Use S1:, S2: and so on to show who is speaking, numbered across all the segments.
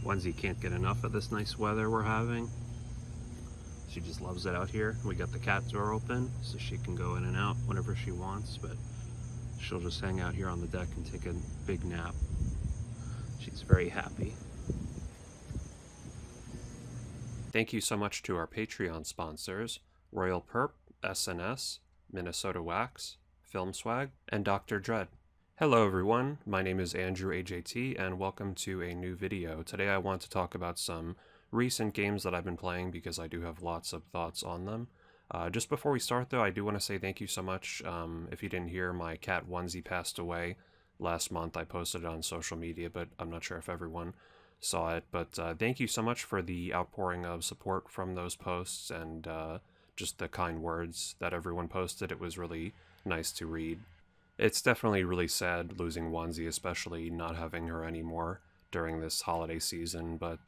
S1: Onesie can't get enough of this nice weather we're having. She just loves it out here. We got the cat door open so she can go in and out whenever she wants, but she'll just hang out here on the deck and take a big nap. She's very happy. Thank you so much to our Patreon sponsors, Royal Perp, SNS, Minnesota Wax, Film Swag, and Dr. Dread. Hello everyone, my name is Andrew AJT and welcome to a new video. Today I want to talk about some recent games that I've been playing because I do have lots of thoughts on them. Just before we start though, I do want to say thank you so much. If you didn't hear, my cat Onesie passed away last month. I posted it on social media, but I'm not sure if everyone saw it. But thank you so much for the outpouring of support from those posts and just the kind words that everyone posted. It was really nice to read. It's definitely really sad losing Onesie, especially not having her anymore during this holiday season, but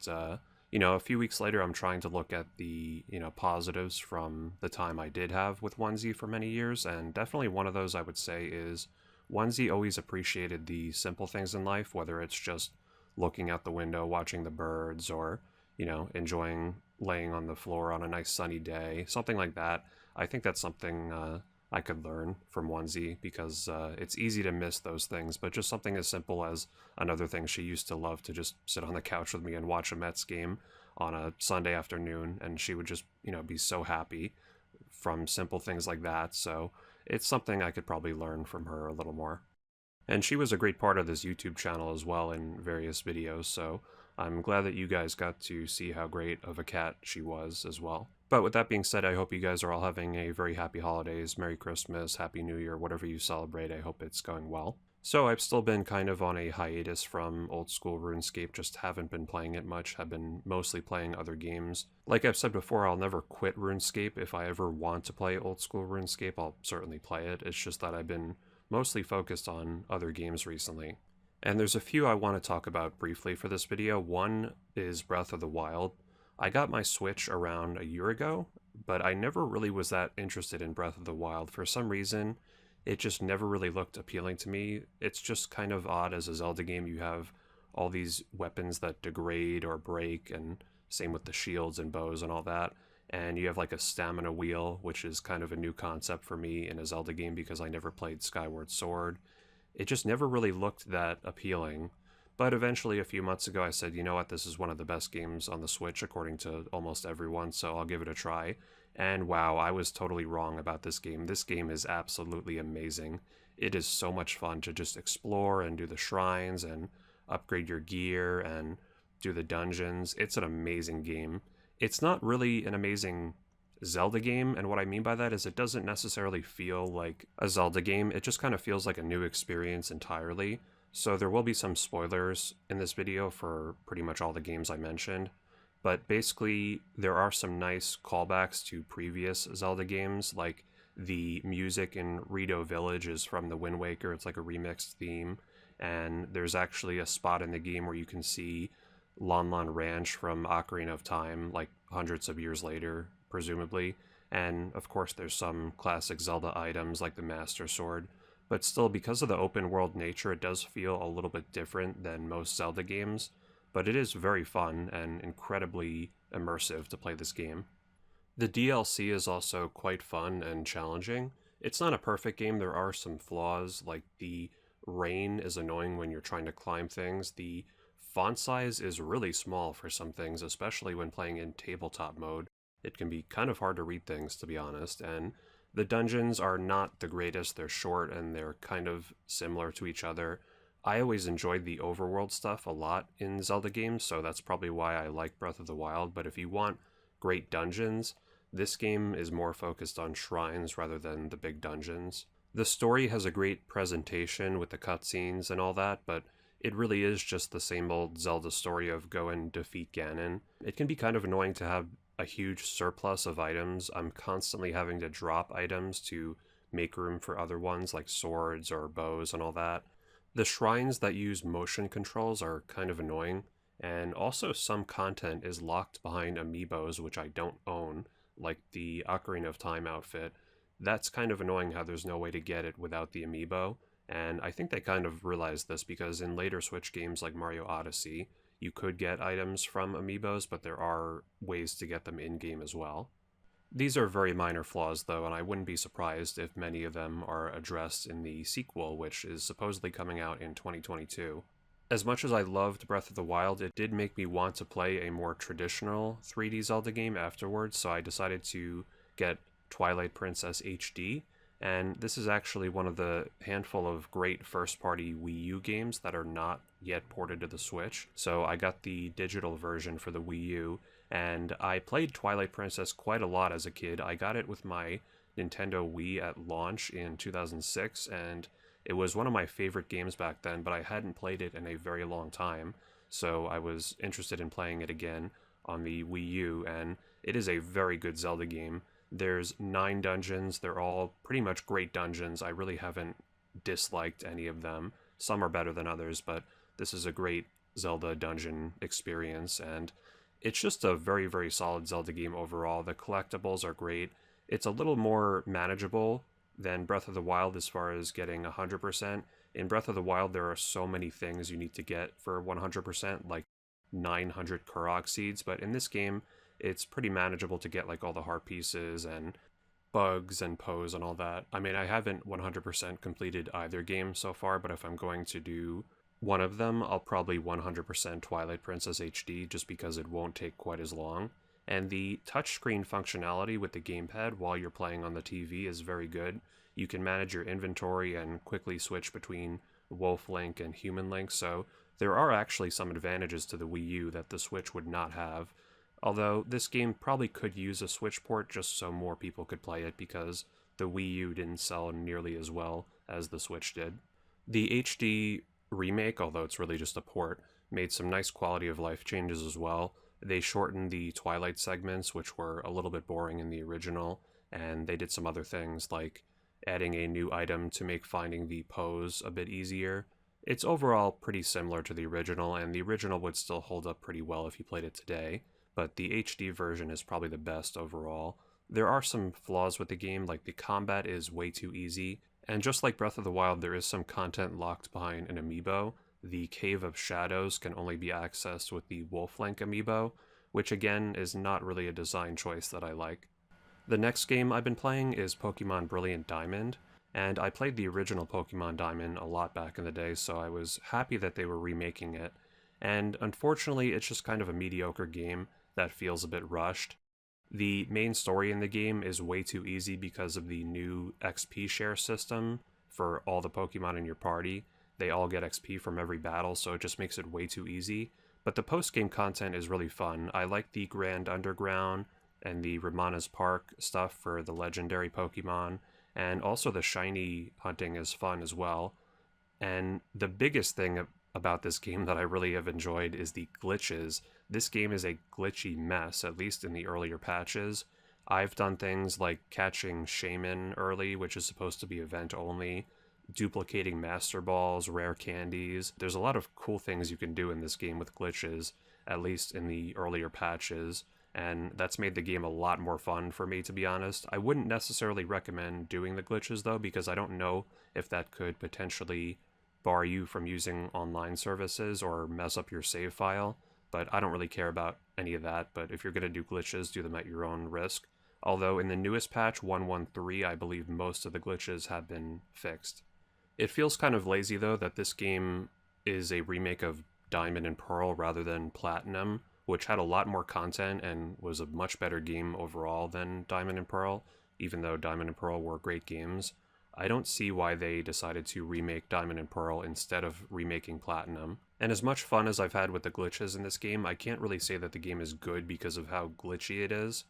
S1: you know, a few weeks later I'm trying to look at the, positives from the time I did have with Onesie for many years, and definitely one of those I would say is Onesie always appreciated the simple things in life, whether it's just looking out the window, watching the birds, or, enjoying laying on the floor on a nice sunny day, something like that. I think that's something I could learn from Onesie because it's easy to miss those things, but just something as simple as another thing she used to love to just sit on the couch with me and watch a Mets game on a Sunday afternoon, and she would just, be so happy from simple things like that. So it's something I could probably learn from her a little more. And she was a great part of this YouTube channel as well in various videos, so I'm glad that you guys got to see how great of a cat she was as well. But with that being said, I hope you guys are all having a very happy holidays, Merry Christmas, Happy New Year, whatever you celebrate. I hope it's going well. So I've still been kind of on a hiatus from old school RuneScape, just haven't been playing it much, have been mostly playing other games. Like I've said before, I'll never quit RuneScape. If I ever want to play old school RuneScape, I'll certainly play it. It's just that I've been mostly focused on other games recently. And there's a few I want to talk about briefly for this video. One is Breath of the Wild. I got my Switch around a year ago, but I never really was that interested in Breath of the Wild. For some reason, it just never really looked appealing to me. It's just kind of odd as a Zelda game. You have all these weapons that degrade or break, and same with the shields and bows and all that. And you have like a stamina wheel, which is kind of a new concept for me in a Zelda game because I never played Skyward Sword. It just never really looked that appealing. But eventually, a few months ago, I said, you know what, this is one of the best games on the Switch, according to almost everyone, so I'll give it a try. And wow, I was totally wrong about this game. This game is absolutely amazing. It is so much fun to just explore and do the shrines and upgrade your gear and do the dungeons. It's an amazing game. It's not really an amazing Zelda game, and what I mean by that is it doesn't necessarily feel like a Zelda game. It just kind of feels like a new experience entirely. So there will be some spoilers in this video for pretty much all the games I mentioned, but basically there are some nice callbacks to previous Zelda games, like the music in Rito Village is from the Wind Waker. It's like a remixed theme, and there's actually a spot in the game where you can see Lon Lon Ranch from Ocarina of Time, like hundreds of years later, presumably. And of course there's some classic Zelda items like the Master Sword, but still, because of the open world nature, it does feel a little bit different than most Zelda games, but it is very fun and incredibly immersive to play this game. The DLC is also quite fun and challenging. It's not a perfect game, there are some flaws, like the rain is annoying when you're trying to climb things. The font size is really small for some things, especially when playing in tabletop mode. It can be kind of hard to read things, to be honest, and the dungeons are not the greatest. They're short and they're kind of similar to each other. I always enjoyed the overworld stuff a lot in Zelda games, so that's probably why I like Breath of the Wild, but if you want great dungeons, this game is more focused on shrines rather than the big dungeons. The story has a great presentation with the cutscenes and all that, but it really is just the same old Zelda story of go and defeat Ganon. It can be kind of annoying to have a huge surplus of items. I'm constantly having to drop items to make room for other ones like swords or bows and all that. The shrines that use motion controls are kind of annoying, and also some content is locked behind amiibos which I don't own, like the Ocarina of Time outfit. That's kind of annoying how there's no way to get it without the amiibo, and I think they kind of realized this because in later Switch games like Mario Odyssey, you could get items from amiibos, but there are ways to get them in-game as well. These are very minor flaws, though, and I wouldn't be surprised if many of them are addressed in the sequel, which is supposedly coming out in 2022. As much as I loved Breath of the Wild, it did make me want to play a more traditional 3D Zelda game afterwards, so I decided to get Twilight Princess HD, and this is actually one of the handful of great first-party Wii U games that are not yet ported to the Switch. So I got the digital version for the Wii U, and I played Twilight Princess quite a lot as a kid. I got it with my Nintendo Wii at launch in 2006, and it was one of my favorite games back then, but I hadn't played it in a very long time, so I was interested in playing it again on the Wii U, and it is a very good Zelda game. There's 9 dungeons. They're all pretty much great dungeons. I really haven't disliked any of them. Some are better than others, but this is a great Zelda dungeon experience, and it's just a very, very solid Zelda game overall. The collectibles are great. It's a little more manageable than Breath of the Wild as far as getting 100%. In Breath of the Wild, there are so many things you need to get for 100%, like 900 Korok seeds, but in this game, it's pretty manageable to get like all the heart pieces and bugs and pose and all that. I mean, I haven't 100% completed either game so far, but if I'm going to do one of them, I'll probably 100% Twilight Princess HD just because it won't take quite as long. And the touchscreen functionality with the gamepad while you're playing on the TV is very good. You can manage your inventory and quickly switch between Wolf Link and Human Link, so there are actually some advantages to the Wii U that the Switch would not have. Although this game probably could use a Switch port just so more people could play it because the Wii U didn't sell nearly as well as the Switch did. The HD remake, although it's really just a port, made some nice quality of life changes as well. They shortened the Twilight segments, which were a little bit boring in the original, and they did some other things like adding a new item to make finding the pose a bit easier. It's overall pretty similar to the original, and the original would still hold up pretty well if you played it today, but the HD version is probably the best overall. There are some flaws with the game, like the combat is way too easy, and just like Breath of the Wild, there is some content locked behind an amiibo. The Cave of Shadows can only be accessed with the Wolf Link amiibo, which again is not really a design choice that I like. The next game I've been playing is Pokémon Brilliant Diamond, and I played the original Pokémon Diamond a lot back in the day, so I was happy that they were remaking it. And unfortunately, it's just kind of a mediocre game that feels a bit rushed. The main story in the game is way too easy because of the new XP share system for all the Pokemon in your party. They all get XP from every battle, so it just makes it way too easy. But the post-game content is really fun. I like the Grand Underground and the Ramana's Park stuff for the legendary Pokemon, and also the shiny hunting is fun as well. And the biggest thing about this game that I really have enjoyed is the glitches. This game is a glitchy mess, at least in the earlier patches. I've done things like catching Shaman early, which is supposed to be event only, duplicating Master Balls, rare candies. There's a lot of cool things you can do in this game with glitches, at least in the earlier patches, and that's made the game a lot more fun for me, to be honest. I wouldn't necessarily recommend doing the glitches, though, because I don't know if that could potentially bar you from using online services or mess up your save file, but I don't really care about any of that. But if you're going to do glitches, do them at your own risk. Although in the newest patch, 1.13, I believe most of the glitches have been fixed. It feels kind of lazy, though, that this game is a remake of Diamond and Pearl rather than Platinum, which had a lot more content and was a much better game overall than Diamond and Pearl, even though Diamond and Pearl were great games. I don't see why they decided to remake Diamond and Pearl instead of remaking Platinum. And as much fun as I've had with the glitches in this game, I can't really say that the game is good because of how glitchy it is.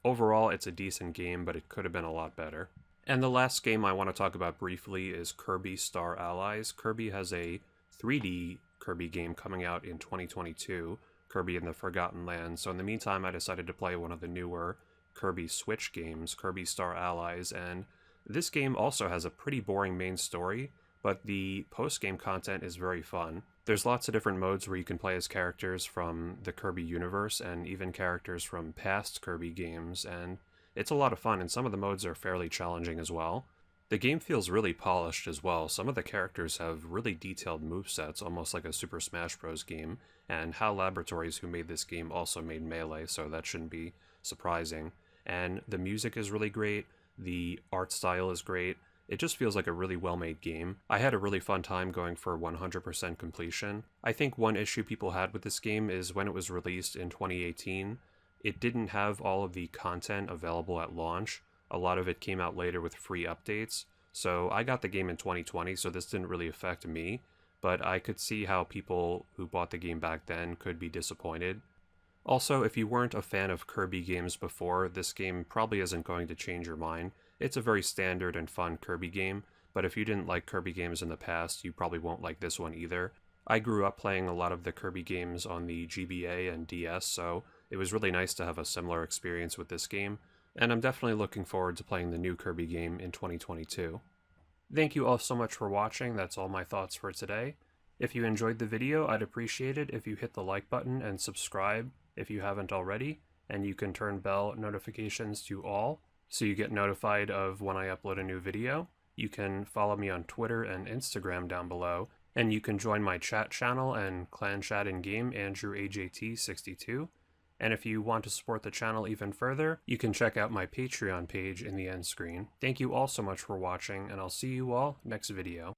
S1: Overall, it's a decent game, but it could have been a lot better. And the last game I want to talk about briefly is Kirby Star Allies. Kirby has a 3D Kirby game coming out in 2022, Kirby in the Forgotten Land. So in the meantime, I decided to play one of the newer Kirby Switch games, Kirby Star Allies, and this game also has a pretty boring main story, but the post-game content is very fun. There's lots of different modes where you can play as characters from the Kirby universe and even characters from past Kirby games, and it's a lot of fun, and some of the modes are fairly challenging as well. The game feels really polished as well. Some of the characters have really detailed movesets, almost like a Super Smash Bros. Game, and HAL Laboratories, who made this game, also made Melee, so that shouldn't be surprising. And the music is really great, the art style is great, it just feels like a really well-made game. I had a really fun time going for 100% completion. I think one issue people had with this game is when it was released in 2018, it didn't have all of the content available at launch. A lot of it came out later with free updates. So I got the game in 2020, so this didn't really affect me, but I could see how people who bought the game back then could be disappointed. Also, if you weren't a fan of Kirby games before, this game probably isn't going to change your mind. It's a very standard and fun Kirby game, but if you didn't like Kirby games in the past, you probably won't like this one either. I grew up playing a lot of the Kirby games on the GBA and DS, so it was really nice to have a similar experience with this game, and I'm definitely looking forward to playing the new Kirby game in 2022. Thank you all so much for watching. That's all my thoughts for today. If you enjoyed the video, I'd appreciate it if you hit the like button and subscribe if you haven't already, and you can turn bell notifications to all so you get notified of when I upload a new video. You can follow me on Twitter and Instagram down below, and you can join my chat channel and clan chat in-game, AndrewAJT62. And if you want to support the channel even further, you can check out my Patreon page in the end screen. Thank you all so much for watching, and I'll see you all next video.